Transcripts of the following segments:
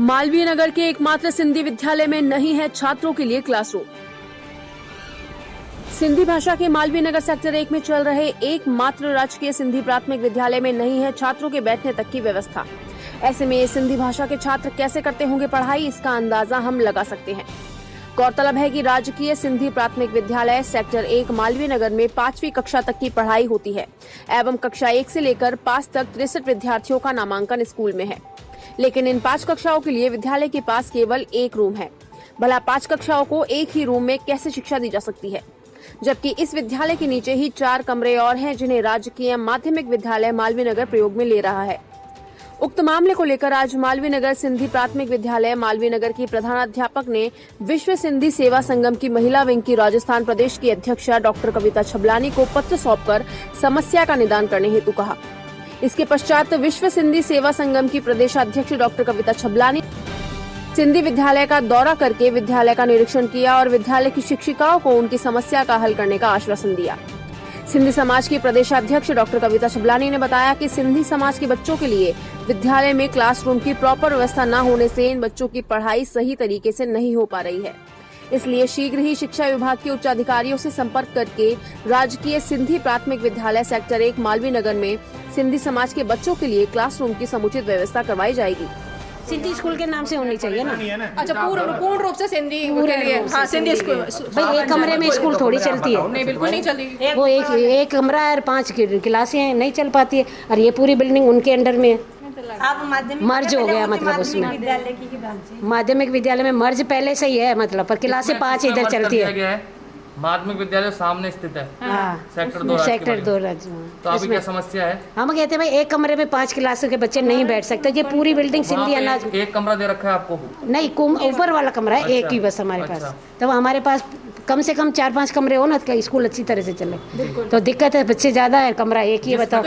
मालवीय नगर के एकमात्र सिंधी विद्यालय में नहीं है छात्रों के लिए क्लासरूम। सिंधी भाषा के मालवीय नगर सेक्टर 1 में चल रहे एकमात्र राजकीय सिंधी प्राथमिक विद्यालय में नहीं है छात्रों के बैठने तक की व्यवस्था। ऐसे में सिंधी भाषा के छात्र कैसे करते होंगे पढ़ाई, इसका अंदाजा हम लगा सकते हैं। गौरतलब है कि राजकीय सिंधी प्राथमिक विद्यालय सेक्टर 1 मालवीय नगर में 5वीं कक्षा तक की पढ़ाई होती है एवं कक्षा 1 से लेकर 5 तक 63 विद्यार्थियों का नामांकन स्कूल में है। लेकिन इन 5 कक्षाओं के लिए विद्यालय के पास केवल एक रूम है। भला 5 कक्षाओं को एक ही रूम में कैसे शिक्षा दी जा सकती है, जबकि इस विद्यालय के नीचे ही 4 कमरे और हैं जिन्हें राजकीय माध्यमिक विद्यालय मालवीय नगर प्रयोग में ले रहा है। उक्त मामले को लेकर आज मालवीय नगर सिंधी प्राथमिक विद्यालय मालवीय नगर की प्रधानाध्यापक ने विश्व सिंधी सेवा संगम की महिला विंग की राजस्थान प्रदेश की अध्यक्षा डॉक्टर कविता छबलानी को पत्र सौंपकर समस्या का निदान करने हेतु कहा। इसके पश्चात विश्व सिंधी सेवा संगम की प्रदेशाध्यक्ष डॉक्टर कविता छबलानी सिंधी विद्यालय का दौरा करके विद्यालय का निरीक्षण किया और विद्यालय की शिक्षिकाओं को उनकी समस्या का हल करने का आश्वासन दिया। सिंधी समाज की प्रदेशाध्यक्ष डॉक्टर कविता छबलानी ने बताया कि सिंधी समाज के बच्चों के लिए विद्यालय में क्लासरूम की प्रॉपर व्यवस्था न होने से इन बच्चों की पढ़ाई सही तरीके से नहीं हो पा रही है। इसलिए शीघ्र ही शिक्षा विभाग के उच्च अधिकारियों से संपर्क करके राजकीय सिंधी प्राथमिक विद्यालय सेक्टर 1 मालवीय नगर में सिंधी समाज के बच्चों के लिए क्लासरूम की समुचित व्यवस्था करवाई जाएगी। सिंधी स्कूल के नाम से होनी चाहिए ना। अच्छा, पूर्ण रूप से सिंधी के लिए। हाँ, सिंधी स्कूल। भाई एक कमरे में स्कूल थोड़ी चलती है। नहीं, बिल्कुल नहीं चलती। वो एक कमरा है और 5 क्लासें हैं, नहीं चल पाती है। और ये पूरी बिल्डिंग उनके अंडर में है। मर्ज हो गया, मतलब उसमें माध्यमिक विद्यालय में मर्ज पहले से ही है, मतलब पर क्लासें 5 इधर चलती है। माध्यमिक विद्यालय सामने स्थित है। सेक्टर 2 राज्य। तो अभी क्या समस्या है? हम कहते हैं भाई एक कमरे में 5 क्लासों के बच्चे नहीं बैठ सकते। ये पूरी बिल्डिंग सिंधी अनाज एक कमरा दे रखा है आपको? नहीं, ऊपर वाला कमरा है। एक ही बस हमारे पास। तो हमारे पास कम से कम 4-5 कमरे हो ना, तो स्कूल अच्छी तरह से चले। तो दिक्कत है, बच्चे ज्यादा है, कमरा एक ही है। बताओ,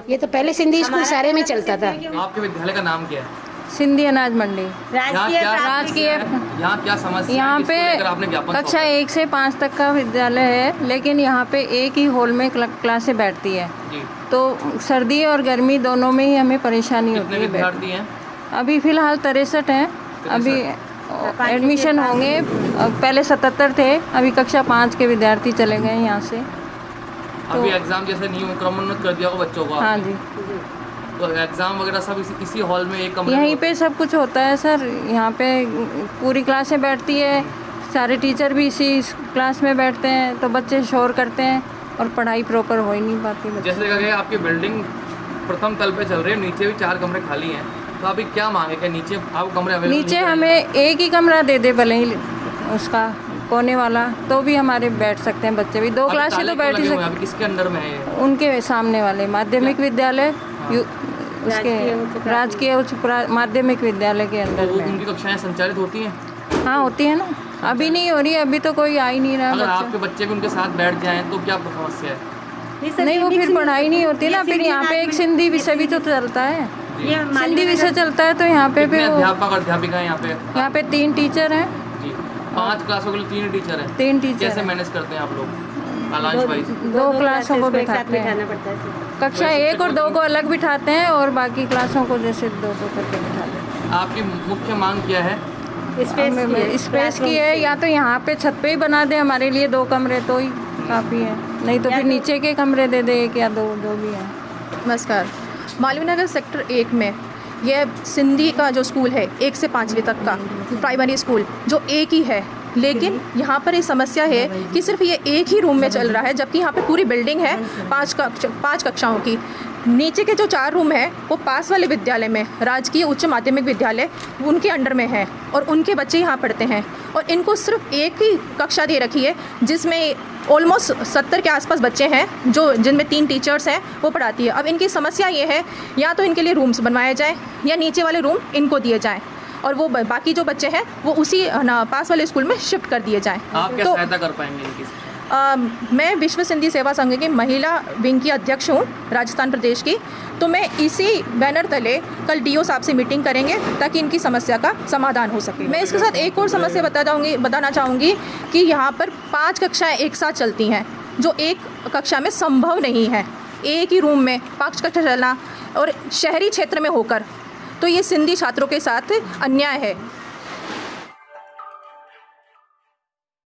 ये तो पहले सिंधी स्कूल सारे में चलता था। आपके विद्यालय का नाम क्या है? सिंधी अनाज मंडी राजकीय। यहाँ क्या समस्या? यहाँ पे कक्षा 1 से 5 तक का विद्यालय है, लेकिन यहाँ पे एक ही हॉल में क्लासें बैठती है। तो सर्दी और गर्मी दोनों में ही हमें परेशानी होती है। विद्यार्थी हैं? अभी फिलहाल 63 हैं। अभी एडमिशन होंगे। पहले 77 थे, अभी कक्षा 5 के विद्यार्थी चले गए यहाँ से। अभी एग्जाम जैसे नियम क्रमोन्नत कर दिया बच्चों को? हाँ जी। तो एग्जाम वगैरह सब इसी हॉल में एक कमरे यहीं पे सब कुछ होता है सर। यहाँ पे पूरी क्लासें बैठती है, सारे टीचर भी इसी क्लास में बैठते हैं, तो बच्चे शोर करते हैं और पढ़ाई प्रॉपर हो ही नहीं पाती। जैसे कहा आपकी बिल्डिंग प्रथम तल पे चल रही है, नीचे भी 4 कमरे खाली हैं, तो अभी क्या मांगे? क्या नीचे आपको कमरे अवेलेबल? नीचे हमें एक ही कमरा दे दे, भले ही उसका कोने वाला, तो भी हमारे बैठ सकते हैं बच्चे भी। 2 क्लासें तो बैठ ही सकते हैं। किसके अंडर में है? उनके सामने वाले माध्यमिक विद्यालय, उसके राजकीय उच्च माध्यमिक विद्यालय के अंदर में। उनकी कक्षाएं संचालित होती हैं? हाँ, होती है ना। अभी नहीं हो रही है, अभी तो कोई आ ही नहीं रहा। अगर आपके बच्चे भी उनके साथ बैठ जाएं तो क्या समस्या है? नहीं, वो फिर पढ़ाई नहीं होती ना। फिर यहाँ पे एक सिंधी विषय भी तो चलता है। सिंधी विषय चलता है, तो यहाँ पे भी अध्यापक और अध्यापिका यहाँ पे 3 टीचर हैं। 5 क्लासों के लिए 3 टीचर हैं। 3 टीचर। कैसे मैनेज करते हैं आप लोग? 2 क्लासों को बिठाते हैं। कक्षा 1 और 2 को अलग बिठाते हैं और बाकी क्लासों को जैसे 2 करके बिठाते हैं। आपकी मुख्य मांग क्या है? स्पेस की है। या तो यहाँ पे छत पे ही बना दे हमारे लिए 2 कमरे, तो ही काफ़ी है। नहीं तो फिर नीचे के कमरे दे दे 1 या 2 जो भी है। नमस्कार। मालवीय नगर सेक्टर 1 में यह सिंधी का जो स्कूल है 1 से 5वीं तक का प्राइमरी स्कूल जो एक ही है, लेकिन यहाँ पर ये समस्या है कि सिर्फ ये एक ही रूम में चल रहा है, जबकि यहाँ पे पूरी बिल्डिंग है 5 कक्षाओं की। नीचे के जो 4 रूम है वो पास वाले विद्यालय में राजकीय उच्च माध्यमिक विद्यालय उनके अंडर में है और उनके बच्चे यहाँ पढ़ते हैं। और इनको सिर्फ एक ही कक्षा दे रखी है जिसमें ऑलमोस्ट 70 के आसपास बच्चे हैं, जिनमें 3 टीचर्स हैं, वो पढ़ाती है। अब इनकी समस्या ये है, या तो इनके लिए रूम्स बनवाए जाएँ या नीचे वाले रूम इनको दिए जाएँ और वो बाकी जो बच्चे हैं वो उसी पास वाले स्कूल में शिफ्ट कर दिए जाएँ। आप क्या सहायता कर पाएंगे इनकी? मैं विश्व सिंधी सेवा संघ की महिला विंग की अध्यक्ष हूँ राजस्थान प्रदेश की। तो मैं इसी बैनर तले कल डीओ साहब से मीटिंग करेंगे ताकि इनकी समस्या का समाधान हो सके। मैं इसके साथ एक और समस्या बताना चाहूँगी कि यहाँ पर 5 कक्षाएँ एक साथ चलती हैं, जो एक कक्षा में संभव नहीं है। एक ही रूम में 5 कक्षा चलना और शहरी क्षेत्र में होकर तो ये सिंधी छात्रों के साथ अन्याय है।